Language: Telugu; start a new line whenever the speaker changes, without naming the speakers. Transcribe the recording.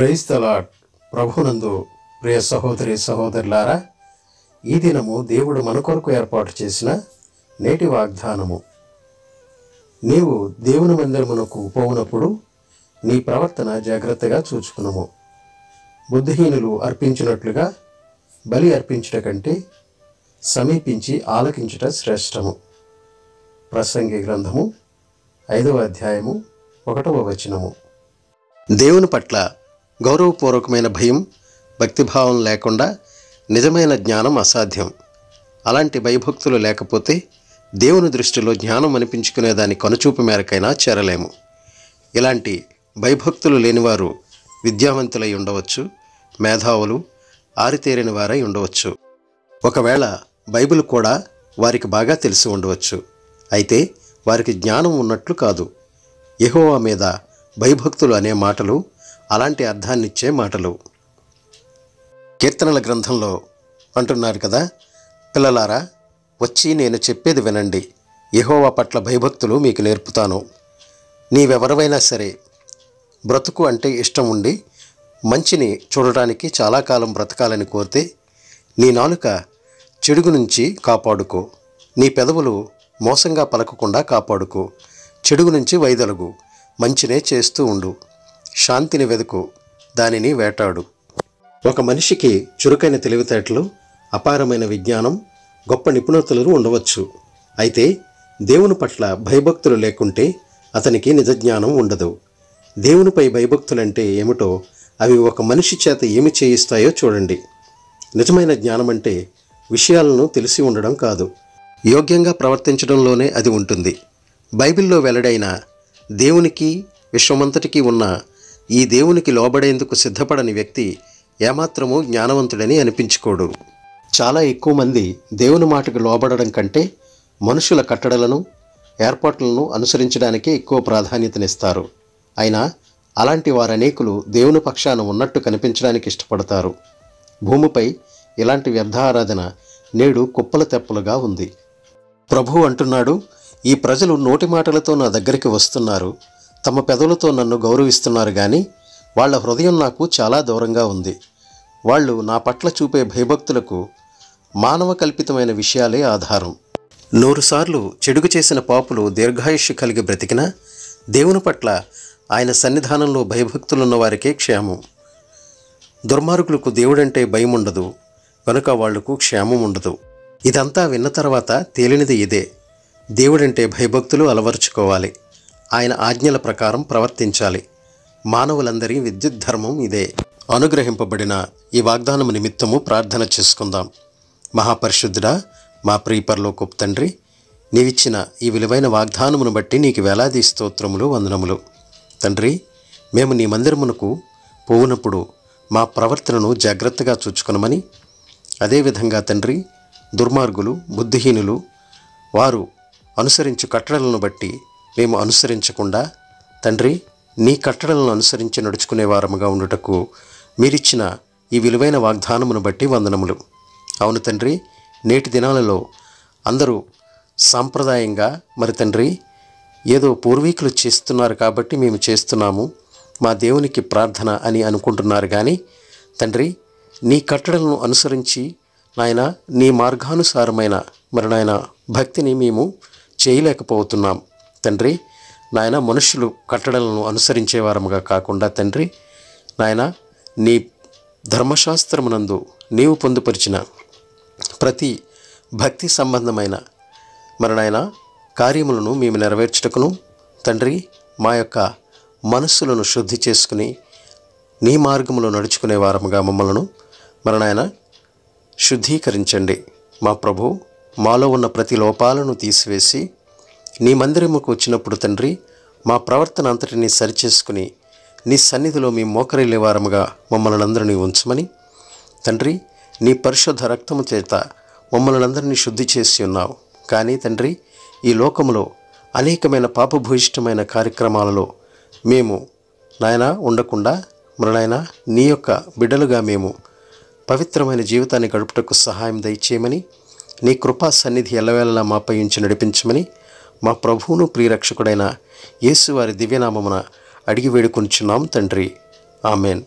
Praise the lord. ప్రభునందు ప్రియ సహోదరి సహోదరులారా, ఈ దినము దేవుడు మన కొరకు ఏర్పాటు చేసిన నేటి వాగ్దానము. నీవు దేవుని మందిరమునకు పోవునప్పుడు నీ ప్రవర్తన జాగ్రత్తగా చూచుకునము. బుద్ధిహీనులు అర్పించినట్లుగా బలి అర్పించుట కంటే సమీపించి ఆలకించుట శ్రేష్టము. ప్రసంగి గ్రంథము 5వ అధ్యాయము 1వ వచనము. దేవుని పట్ల గౌరవపూర్వకమైన భయం, భక్తిభావం లేకుండా నిజమైన జ్ఞానం అసాధ్యం. అలాంటి భయభక్తులు లేకపోతే దేవుని దృష్టిలో జ్ఞానం అనిపించుకునే దాని కనుచూపు మేరకైనా చేరలేము. ఇలాంటి భయభక్తులు లేనివారు విద్యావంతులై ఉండవచ్చు, మేధావులు, ఆరితేరిన వారై ఉండవచ్చు. ఒకవేళ బైబిల్ కూడా వారికి బాగా తెలిసి ఉండవచ్చు. అయితే వారికి జ్ఞానం ఉన్నట్లు కాదు. యెహోవా మీద భయభక్తులు అనే మాటలు అలాంటి అర్థాన్నిచ్చే మాటలు. కీర్తనల గ్రంథంలో అంటున్నారు కదా, పిల్లలారా వచ్చి నేను చెప్పేది వినండి, యెహోవా పట్ల భయభక్తులు మీకు నేర్పుతాను. నీవెవరివైనా సరే బ్రతుకు అంటే ఇష్టం ఉండి మంచిని చూడటానికి చాలా కాలం బ్రతకాలని కోరితే నీ నాలుక చెడుగు నుంచి కాపాడుకో, నీ పెదవులు మోసంగా పలకకుండా కాపాడుకో, చెడుగు నుంచి వైదొలగు, మంచినే చేస్తూ ఉండు, శాంతిని వెదుకు, దానిని వేటాడు. ఒక మనిషికి చురుకైన తెలివితేటలు, అపారమైన విజ్ఞానం, గొప్ప నిపుణతలు ఉండవచ్చు. అయితే దేవుని పట్ల భయభక్తులు లేకుంటే అతనికి నిజజ్ఞానం ఉండదు. దేవునిపై భయభక్తులంటే ఏమిటో, అవి ఒక మనిషి చేత ఏమి చేయిస్తాయో చూడండి. నిజమైన జ్ఞానం అంటే విషయాలను తెలిసి ఉండడం కాదు, యోగ్యంగా ప్రవర్తించడంలోనే అది ఉంటుంది. బైబిల్లో వెల్లడైన దేవునికి, విశ్వమంతటికి ఉన్న ఈ దేవునికి లోబడేందుకు సిద్ధపడని వ్యక్తి ఏమాత్రమూ జ్ఞానవంతుడని అనిపించుకోడు. చాలా ఎక్కువ మంది దేవుని మాటకు లోబడడం కంటే మనుషుల కట్టడలను, ఏర్పాట్లను అనుసరించడానికే ఎక్కువ ప్రాధాన్యతనిస్తారు. అయినా అలాంటి వారనేకులు దేవుని పక్షాన ఉన్నట్టు కనిపించడానికి ఇష్టపడతారు. భూమిపై ఇలాంటి వ్యర్థ ఆరాధన నేడు కుప్పల తెప్పలుగా ఉంది. ప్రభువు అంటున్నాడు, ఈ ప్రజలు నోటి మాటలతో నా దగ్గరికి వస్తున్నారు, తమ పెదవులతో నన్ను గౌరవిస్తున్నారు, కానీ వాళ్ళ హృదయం నాకు చాలా దూరంగా ఉంది. వాళ్ళు నా పట్ల చూపే భయభక్తులకు మానవ కల్పితమైన విషయాలే ఆధారం. 100 సార్లు చెడుగు చేసిన పాపులు దీర్ఘాయుష్యు కలిగి బ్రతికినా దేవుని పట్ల ఆయన సన్నిధానంలో భయభక్తులున్న వారికే క్షేమం. దుర్మార్గులకు దేవుడంటే భయం ఉండదు, కనుక వాళ్లకు క్షేమం ఉండదు. ఇదంతా విన్న తర్వాత తేలినది ఇదే, దేవుడంటే భయభక్తులు అలవరుచుకోవాలి, ఆయన ఆజ్ఞల ప్రకారం ప్రవర్తించాలి. మానవులందరి విద్యుత్ ధర్మం ఇదే. అనుగ్రహింపబడిన ఈ వాగ్దానము నిమిత్తము ప్రార్థన చేసుకుందాం. మహాపరిశుద్ధుడా, మా ప్రియ పరలోకపు తండ్రి, నీవిచ్చిన ఈ విలువైన వాగ్దానమును బట్టి నీకు వేలాది స్తోత్రములు, వందనములు. తండ్రి, మేము నీ మందిరమునకు పోవునప్పుడు మా ప్రవర్తనను జాగ్రత్తగా చూచుకొనమని, అదేవిధంగా తండ్రి, దుర్మార్గులు, బుద్ధిహీనులు వారు అనుసరించు కట్టడలను బట్టి మేము అనుసరించకుండా తండ్రి, నీ కట్టడలను అనుసరించి నడుచుకునే వారముగా ఉండుటకు మీరిచ్చిన ఈ విలువైన వాగ్దానమును బట్టి వందనములు. అవును తండ్రి, నేటి దినాలలో అందరూ సాంప్రదాయంగా మరి తండ్రి ఏదో పూర్వీకులు చేస్తున్నారు కాబట్టి మేము చేస్తున్నాము, మా దేవునికి ప్రార్థన అని అనుకుంటున్నారు. కానీ తండ్రి, నీ కట్టడలను అనుసరించి నాయన నీ మార్గానుసారమైన మరి నాయన భక్తిని మేము చేయలేకపోతున్నాం. తండ్రి నాయన, మనుషులు కట్టడలను అనుసరించే వారముగా కాకుండా తండ్రి నాయన నీ ధర్మశాస్త్రమునందు నీవు పొందుపరిచిన ప్రతి భక్తి సంబంధమైన మరి నాయన కార్యములను మేము నెరవేర్చుటకును తండ్రి మా యొక్క మనస్సులను శుద్ధి చేసుకుని నీ మార్గములో నడుచుకునే వారముగా మమ్మలను మరి నాయన శుద్ధీకరించండి. మా ప్రభు, మాలో ఉన్న ప్రతి లోపాలను తీసివేసి నీ మందిరముకు వచ్చినప్పుడు తండ్రి మా ప్రవర్తన అంతటినీ సరిచేసుకుని నీ సన్నిధిలో మేము మోకరిల్లే వారముగా మమ్మల్ని అందరినీ ఉంచమని తండ్రి, నీ పరిశుద్ధ రక్తము చేత మమ్మల్ని అందరినీ శుద్ధి చేసి ఉన్నావు. కానీ తండ్రి, ఈ లోకములో అనేకమైన పాపభూయిష్టమైన కార్యక్రమాలలో మేము నాయన ఉండకుండా మరి నాయన నీ యొక్క బిడ్డలుగా మేము పవిత్రమైన జీవితాన్ని గడుపుటకు సహాయం దయచేయమని, నీ కృపా సన్నిధి ఎల్లవేళలా మాపై ఉంచి నడిపించమని మా ప్రభువును ప్రియరక్షకుడైన యేసు వారి దివ్యనామమున అడిగి వేడుకొంచున్నాం తండ్రి. ఆమెన్.